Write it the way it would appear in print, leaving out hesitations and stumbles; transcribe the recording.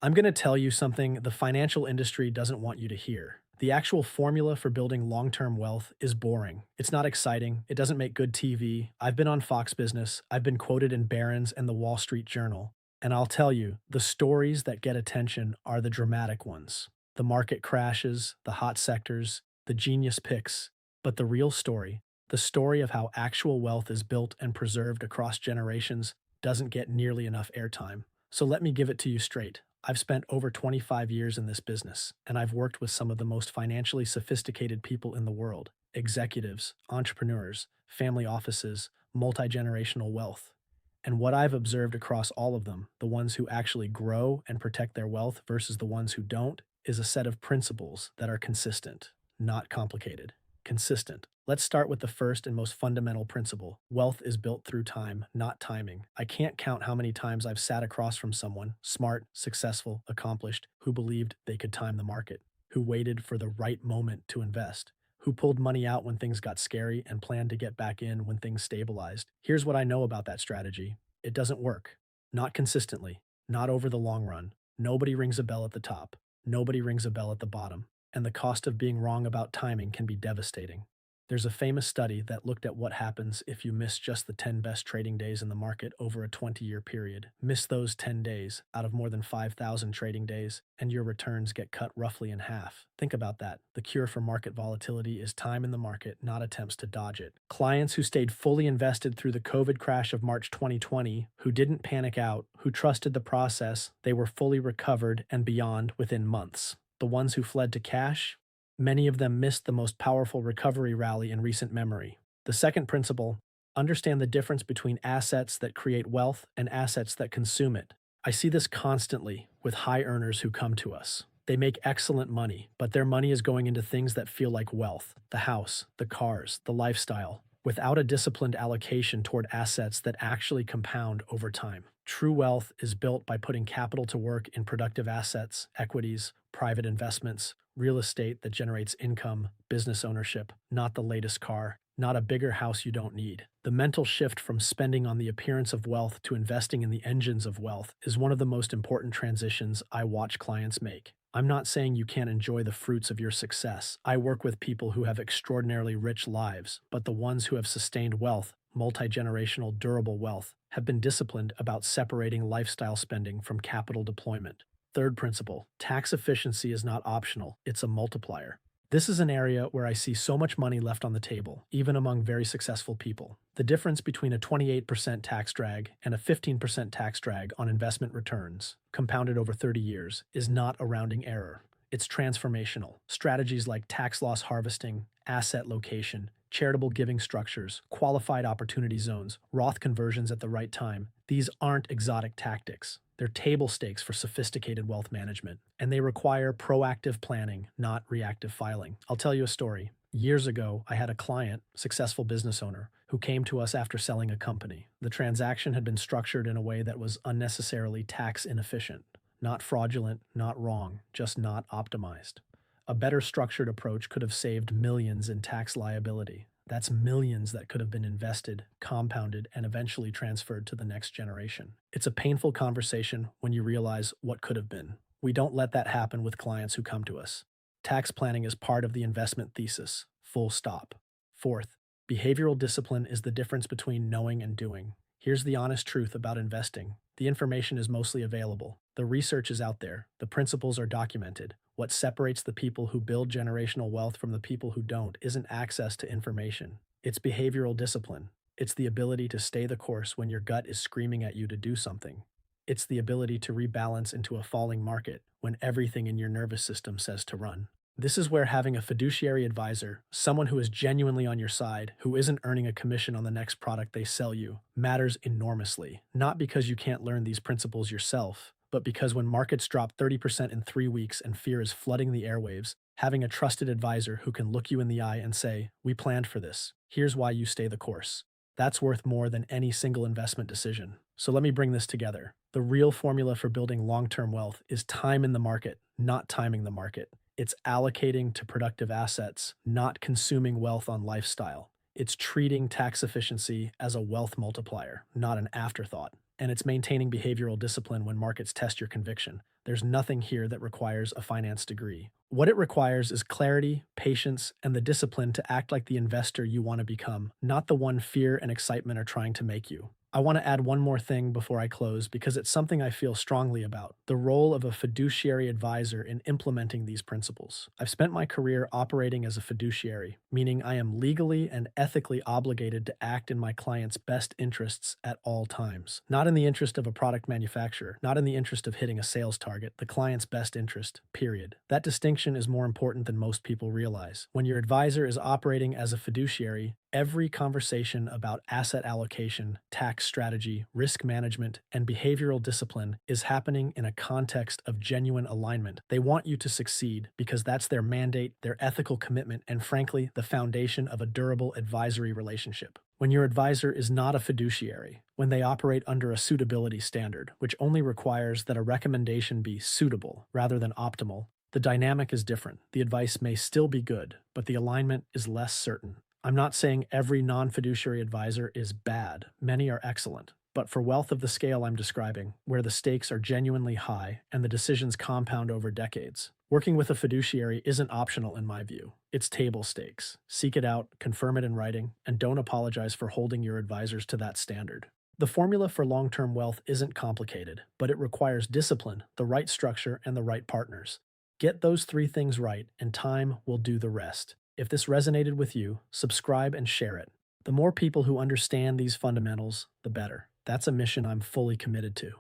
I'm going to tell you something the financial industry doesn't want you to hear. The actual formula for building long term wealth is boring. It's not exciting. It doesn't make good TV. I've been on Fox Business. I've been quoted in Barron's and the Wall Street Journal. And I'll tell you, the stories that get attention are the dramatic ones. The market crashes, the hot sectors, the genius picks. But the real story, the story of how actual wealth is built and preserved across generations, doesn't get nearly enough airtime. So let me give it to you straight. I've spent over 25 years in this business, and I've worked with some of the most financially sophisticated people in the world: executives, entrepreneurs, family offices, multi generational wealth. And what I've observed across all of them, the ones who actually grow and protect their wealth versus the ones who don't, is a set of principles that are consistent, not complicated. Consistent. Let's start with the first and most fundamental principle. Wealth is built through time, not timing. I can't count how many times I've sat across from someone, smart, successful, accomplished, who believed they could time the market, who waited for the right moment to invest, who pulled money out when things got scary and planned to get back in when things stabilized. Here's what I know about that strategy: it doesn't work. Not consistently, not over the long run. Nobody rings a bell at the top, nobody rings a bell at the bottom, and the cost of being wrong about timing can be devastating. There's a famous study that looked at what happens if you miss just the 10 best trading days in the market over a 20-year period. Miss those 10 days out of more than 5,000 trading days, and your returns get cut roughly in half. Think about that. The cure for market volatility is time in the market, not attempts to dodge it. Clients who stayed fully invested through the COVID crash of March 2020, who didn't panic out, who trusted the process, they were fully recovered and beyond within months. The ones who fled to cash, many of them missed the most powerful recovery rally in recent memory. The second principle: understand the difference between assets that create wealth and assets that consume it. I see this constantly with high earners who come to us. They make excellent money, but their money is going into things that feel like wealth: the house, the cars, the lifestyle, without a disciplined allocation toward assets that actually compound over time. True wealth is built by putting capital to work in productive assets, equities, private investments, real estate that generates income, business ownership, not the latest car, not a bigger house you don't need. The mental shift from spending on the appearance of wealth to investing in the engines of wealth is one of the most important transitions I watch clients make. I'm not saying you can't enjoy the fruits of your success. I work with people who have extraordinarily rich lives, but the ones who have sustained wealth, multi-generational durable wealth, have been disciplined about separating lifestyle spending from capital deployment. Third principle: tax efficiency is not optional, it's a multiplier. This is an area where I see so much money left on the table, even among very successful people. The difference between a 28% tax drag and a 15% tax drag on investment returns, compounded over 30 years, is not a rounding error. It's transformational. Strategies like tax loss harvesting, asset location, charitable giving structures, qualified opportunity zones, Roth conversions at the right time, these aren't exotic tactics. They're table stakes for sophisticated wealth management, and they require proactive planning, not reactive filing. I'll tell you a story. Years ago, I had a client, successful business owner, who came to us after selling a company. The transaction had been structured in a way that was unnecessarily tax inefficient. Not fraudulent, not wrong, just not optimized. A better structured approach could have saved millions in tax liability. That's millions that could have been invested, compounded, and eventually transferred to the next generation. It's a painful conversation when you realize what could have been. We don't let that happen with clients who come to us. Tax planning is part of the investment thesis. Full stop. Fourth, behavioral discipline is the difference between knowing and doing. Here's the honest truth about investing. The information is mostly available. The research is out there. The principles are documented. What separates the people who build generational wealth from the people who don't isn't access to information. It's behavioral discipline. It's the ability to stay the course when your gut is screaming at you to do something. It's the ability to rebalance into a falling market when everything in your nervous system says to run. This is where having a fiduciary advisor, someone who is genuinely on your side, who isn't earning a commission on the next product they sell you, matters enormously. Not because you can't learn these principles yourself, but because when markets drop 30% in 3 weeks and fear is flooding the airwaves, having a trusted advisor who can look you in the eye and say, "We planned for this. Here's why you stay the course." That's worth more than any single investment decision. So let me bring this together. The real formula for building long-term wealth is time in the market, not timing the market. It's allocating to productive assets, not consuming wealth on lifestyle. It's treating tax efficiency as a wealth multiplier, not an afterthought. and it's maintaining behavioral discipline when markets test your conviction. There's nothing here that requires a finance degree. What it requires is clarity, patience, and the discipline to act like the investor you want to become, not the one fear and excitement are trying to make you. I want to add one more thing before I close because it's something I feel strongly about: the role of a fiduciary advisor in implementing these principles. I've spent my career operating as a fiduciary, meaning I am legally and ethically obligated to act in my client's best interests at all times. Not in the interest of a product manufacturer, not in the interest of hitting a sales target, the client's best interest, period. That distinction is more important than most people realize. When your advisor is operating as a fiduciary, every conversation about asset allocation, tax strategy, risk management, and behavioral discipline is happening in a context of genuine alignment. They want you to succeed because that's their mandate, their ethical commitment, and frankly, the foundation of a durable advisory relationship. When your advisor is not a fiduciary, when they operate under a suitability standard, which only requires that a recommendation be suitable rather than optimal, the dynamic is different. The advice may still be good, but the alignment is less certain. I'm not saying every non-fiduciary advisor is bad. Many are excellent. But for wealth of the scale I'm describing, where the stakes are genuinely high and the decisions compound over decades, working with a fiduciary isn't optional in my view. It's table stakes. Seek it out, confirm it in writing, and don't apologize for holding your advisors to that standard. The formula for long-term wealth isn't complicated, but it requires discipline, the right structure, and the right partners. Get those three things right, and time will do the rest. If this resonated with you, subscribe and share it. The more people who understand these fundamentals, the better. That's a mission I'm fully committed to.